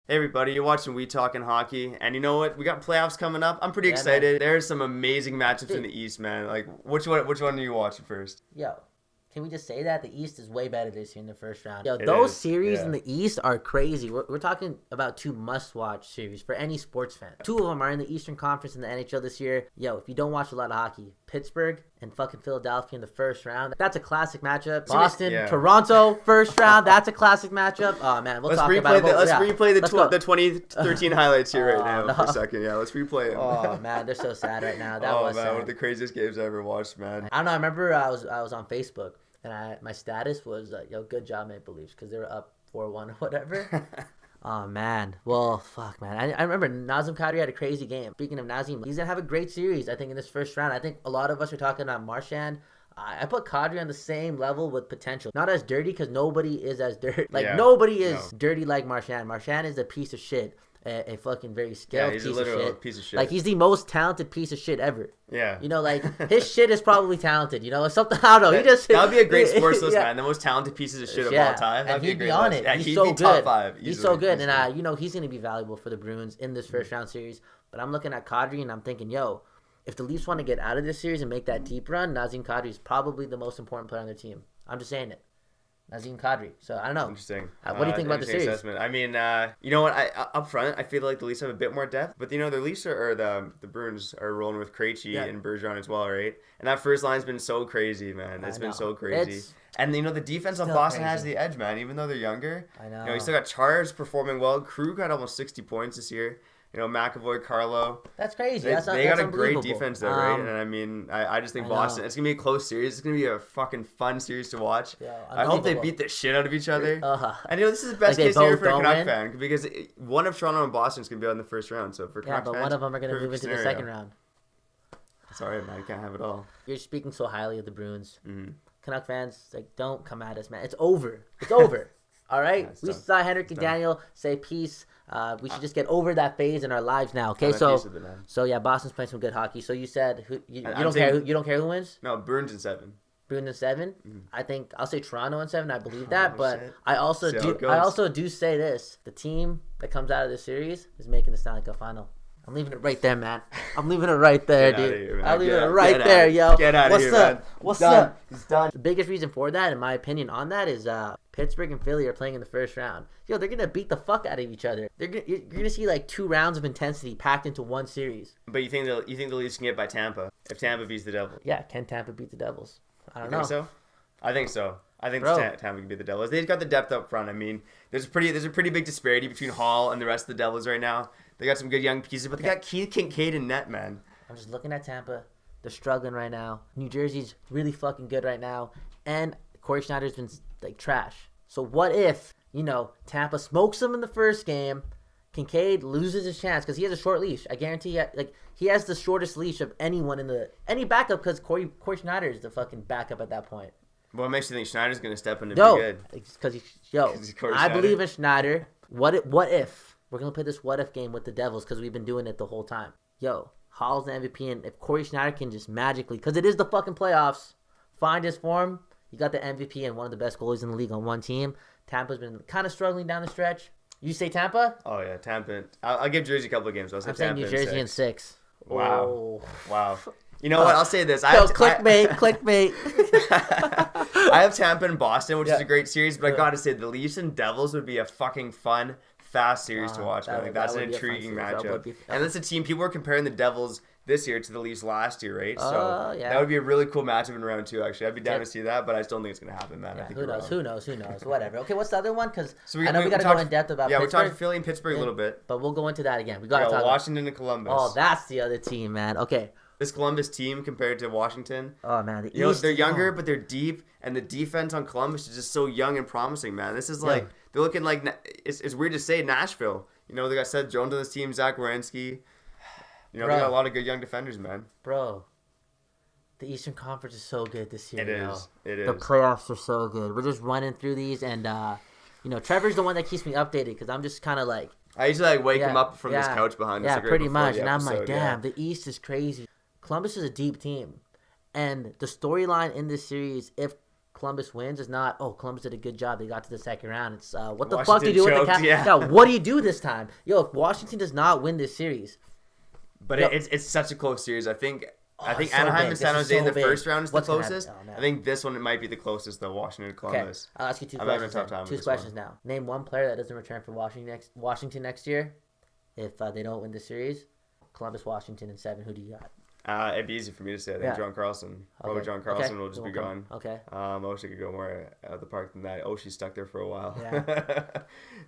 Hey everybody, you're watching We Talking Hockey, and you know what? We got playoffs coming up. I'm pretty Yeah, excited. There's some amazing matchups in Dude. the East, man. Like, which one are you watching first? Yo, can we just say that the East is way better this year in the first round? Yo, It those is, series yeah. in the East are crazy. We're talking about two must-watch series for any sports fan. Two of them are in the Eastern Conference in the NHL this year. Yo, if you don't watch a lot of hockey, Pittsburgh and fucking Philadelphia in the first round. That's a classic matchup. Boston, yeah. Toronto, first round. That's a classic matchup. Oh man, we'll Let's talk replay about it. Let's Yeah. replay the Let's go. 2013 highlights here right now no. for a second. Yeah, let's replay them. Oh man, they're so sad right now. That oh was man, sad. one of the craziest games I ever watched, man. I don't know. I remember I was on Facebook and my status was yo, good job Maple Leafs, because they were up 4-1 or whatever. Oh man, well fuck man. I remember Nazem Kadri had a crazy game. Speaking of Nazem, he's gonna have a great series. I think in this first round. I think a lot of us are talking about Marchand. I put Kadri on the same level with potential. Not as dirty, because nobody is as dirty. Like nobody is dirty like Marchand. Marchand is a piece of shit. A fucking very skilled he's piece a literal of shit. piece of shit. Like he's the most talented piece of shit ever. Yeah. You know, like his shit is probably talented. You know, something I don't know. That would be a great sports list, man. The most talented pieces of shit of all time. And That'd be a he'd great be on list. it. Yeah, He's he'd so be good. top five. He's easily. so good, and you know he's gonna be valuable for the Bruins in this first round series. But I'm looking at Kadri and I'm thinking, yo, if the Leafs want to get out of this series and make that deep run, Nazem Kadri is probably the most important player on their team. I'm just saying it. Nazem Kadri. So I don't know. Interesting. What do you think about the series? Assessment. I mean, you know what? Up front, I feel like the Leafs have a bit more depth, but you know the Leafs or the Bruins are rolling with Krejci and Bergeron as well, right? And that first line's been so crazy, man. It's been so crazy. And you know the defense on Boston has the edge, man. Even though they're younger, I know. You know, you still got Chars performing well. Krug got almost 60 points this year. You know, McAvoy, Carlo. That's crazy. They got a great defense there, right? And I mean, I just think Boston, know. it's going to be a close series. It's going to be a fucking fun series to watch. Yeah, I hope they beat the shit out of each other. And you know, this is the best Like case scenario for a both Canuck don't fan, because one of Toronto and Boston is going to be out in the first round. So for Canuck but fans, one of them are going to move into the second round. Sorry, man. You can't have it all. You're speaking so highly of the Bruins. Mm-hmm. Canuck fans, like, don't come at us, man. It's over. It's over. All right? We saw Henrik and Daniel say peace. We should just get over that phase in our lives now. Okay, so yeah, Boston's playing some good hockey. So you said you don't care who wins? No, Bruins in 7. Bruins in 7. Mm-hmm. I think I'll say Toronto in 7. I believe that, but shit. I also do say this: the team that comes out of this series is making the Stanley Cup final. I'm leaving it right there, man. I'm leaving it right there, dude. I'm leaving it right there, yo. Get out of here, man. What's up? He's done. The biggest reason for that, in my opinion, on that is Pittsburgh and Philly are playing in the first round. Yo, they're gonna beat the fuck out of each other. You're gonna see like 2 rounds of intensity packed into one series. But you think the Leafs can get by Tampa if Tampa beats the Devils? Yeah, can Tampa beat the Devils? I don't know. know. So? I think so. I think Bro. Tampa can beat the Devils. They've got the depth up front. I mean, there's a pretty big disparity between Hall and the rest of the Devils right now. They got some good young pieces, but they got Keith Kincaid in net, man. I'm just looking at Tampa. They're struggling right now. New Jersey's really fucking good right now, and Corey Schneider's been like trash. So what if, you know, Tampa smokes them in the first game, Kincaid loses his chance because he has a short leash. I guarantee he has the shortest leash of anyone in any backup, because Corey Schneider is the fucking backup at that point. What makes you think Schneider's going to step in and be good? Because I believe in Schneider. What if? We're going to play this what if game with the Devils, because we've been doing it the whole time. Yo, Hall's the MVP, and if Corey Schneider can just magically, because it is the fucking playoffs, find his form, you got the MVP and one of the best goalies in the league on one team. Tampa's been kind of struggling down the stretch. You say Tampa? Oh, yeah, Tampa. I'll give Jersey a couple of games. I'm saying New Jersey in 6. Wow. Wow. You know what? I'll say this. Clickbait. I have Tampa and Boston, which is a great series, but I got to say the Leafs and Devils would be a fucking fun, fast series to watch. I think that's an intriguing matchup. And that's a team, people were comparing the Devils this year to the Leafs last year, right? So that would be a really cool matchup in round 2, actually. I'd be down to see that, but I still don't think it's going to happen, man. Yeah, I think who knows? Whatever. Okay, what's the other one? Because I know we got to go in depth about Pittsburgh. Yeah, we're talking Philly and Pittsburgh a little bit. But we'll go into that again. We got to talk Washington and Columbus. Oh, that's the other team, man. Okay. This Columbus team compared to Washington. Oh, man. You know, they're younger, but they're deep, and the defense on Columbus is just so young and promising, man. This is like, they're looking like, it's weird to say Nashville. You know, they got Seth Jones on this team, Zach Werenski. You know, they got a lot of good young defenders, man. Bro, the Eastern Conference is so good this year. It is. The playoffs are so good. We're just running through these, and, you know, Trevor's the one that keeps me updated, because I'm just kind of like... I usually wake him up from this couch behind us. Yeah, pretty much, and I'm like, damn, the East is crazy. Columbus is a deep team, and the storyline in this series, if Columbus wins is not, oh, Columbus did a good job. They got to the second round. It's what the Washington fuck do you do choked, with the Caps? yeah. Yeah, what do you do this time? Yo, if Washington does not win this series. But it's such a close series. I think so Anaheim and San Jose in the big. first round is What's the gonna closest. happen? Oh, I think this one might be the closest, though, Washington and Columbus. Okay, I'll ask you two I'm having a questions. tough time Two with this questions one. now. Name one player that doesn't return for Washington next year. If they don't win the series, Columbus, Washington, and 7. Who do you got? It'd be easy for me to say. I think John Carlson. Probably John Carlson will just be gone. Okay. I wish I could go more out of the park than that. She's stuck there for a while. Yeah.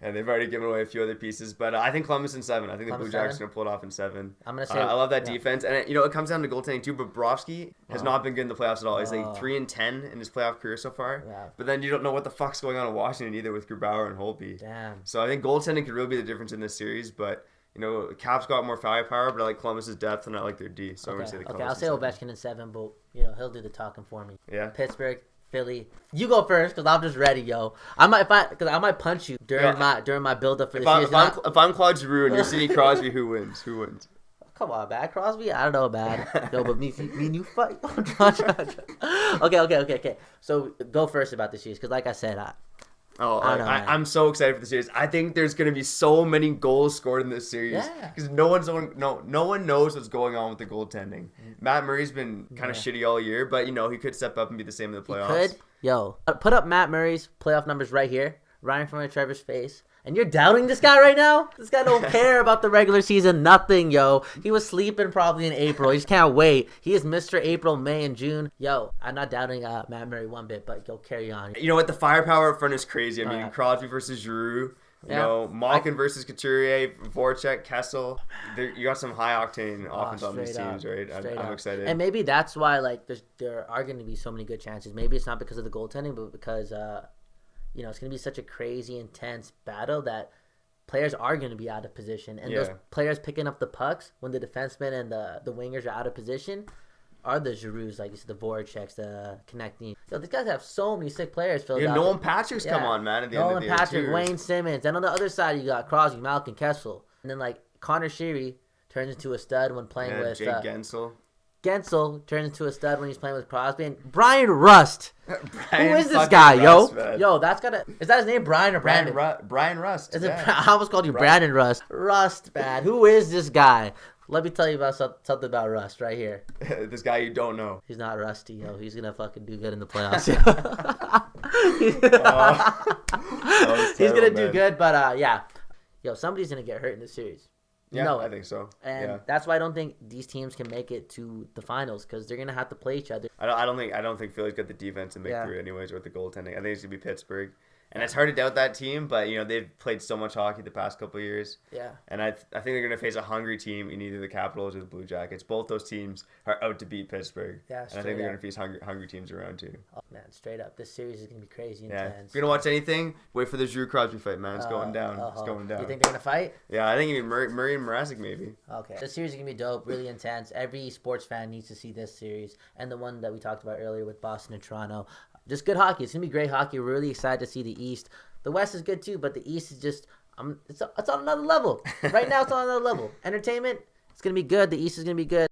And they've already given away a few other pieces. But I think Columbus in 7. I think Columbus the Blue Jackets are going to pull it off in 7. I'm going to say... I love that defense. And, it comes down to goaltending, too. But Bobrovsky has not been good in the playoffs at all. He's like 3-10 in his playoff career so far. Yeah. But then you don't know what the fuck's going on in Washington either with Grubauer and Holtby. Damn. So I think goaltending could really be the difference in this series. But... Caps got more firepower, but I like Columbus's depth and I like their D. So I'm going to say the Columbus. I'll say Ovechkin in 7, but he'll do the talking for me. Yeah. Pittsburgh, Philly. You go first because I'm just ready, yo. I might punch you during my build up for the season. If I'm Claude Giroux and you're Sidney Crosby, who wins? Who wins? Come on, man. Crosby? I don't know, man. Yo, but me and you fight. Okay. So go first about the series because, like I said, I'm so excited for the series. I think there's going to be so many goals scored in this series. Yeah. Because no one knows what's going on with the goaltending. Matt Murray's been kind of shitty all year, but, he could step up and be the same in the playoffs. He could. Yo, put up Matt Murray's playoff numbers right here, right in front of Trevor's face. And you're doubting this guy right now? This guy don't care about the regular season. Nothing, yo. He was sleeping probably in April. He just can't wait. He is Mr. April, May, and June. Yo, I'm not doubting Matt Murray one bit, but go carry on. You know what? The firepower up front is crazy. I mean, Crosby versus Giroux. Malkin versus Couturier, Voracek, Kessel. You got some high-octane offense on these teams, right? I'm excited. And maybe that's why there are going to be so many good chances. Maybe it's not because of the goaltending, but because... it's going to be such a crazy, intense battle that players are going to be out of position. And those players picking up the pucks when the defensemen and the wingers are out of position are the Giroux, like you said, the Voraceks, the connecting. These guys have so many sick players. Nolan Patrick's come on, man, at the end of the year. Nolan Patrick, Wayne Simmons. And on the other side, you got Crosby, Malkin, Kessel. And then, Connor Sheary turns into a stud when playing with... Jake Gensel. Gensel turns into a stud when he's playing with Crosby. And Brian Rust. Who is this guy, Rust, yo? Man. Yo, that's gotta... Is that his name, Brian or Brandon? Brian Rust. I almost called you Brandon Rust. Rust, man. Who is this guy? Let me tell you about something about Rust right here. This guy you don't know. He's not rusty, yo. He's gonna fucking do good in the playoffs. He's gonna do good, but yo, somebody's gonna get hurt in this series. Yeah, I think so. And that's why I don't think these teams can make it to the finals because they're gonna have to play each other. I don't think Philly's got the defense to make through anyways with the goaltending. I think it's gonna be Pittsburgh. And it's hard to doubt that team, but they've played so much hockey the past couple of years. Yeah. And I think they're going to face a hungry team in either the Capitals or the Blue Jackets. Both those teams are out to beat Pittsburgh. Yeah, and I think they're going to face hungry teams around too. Oh man, straight up, this series is going to be crazy intense. Intense. If you're going to watch anything, wait for the Giroux Crosby fight, man. It's going down. It's going down. You think they're going to fight? Yeah, I think even Murray and Mrazek maybe. Okay. This series is going to be dope, really intense. Every sports fan needs to see this series and the one that we talked about earlier with Boston and Toronto. Just good hockey. It's going to be great hockey. We're really excited to see the East. The West is good too, but the East is just it's on another level. Right now it's on another level. Entertainment, it's going to be good. The East is going to be good.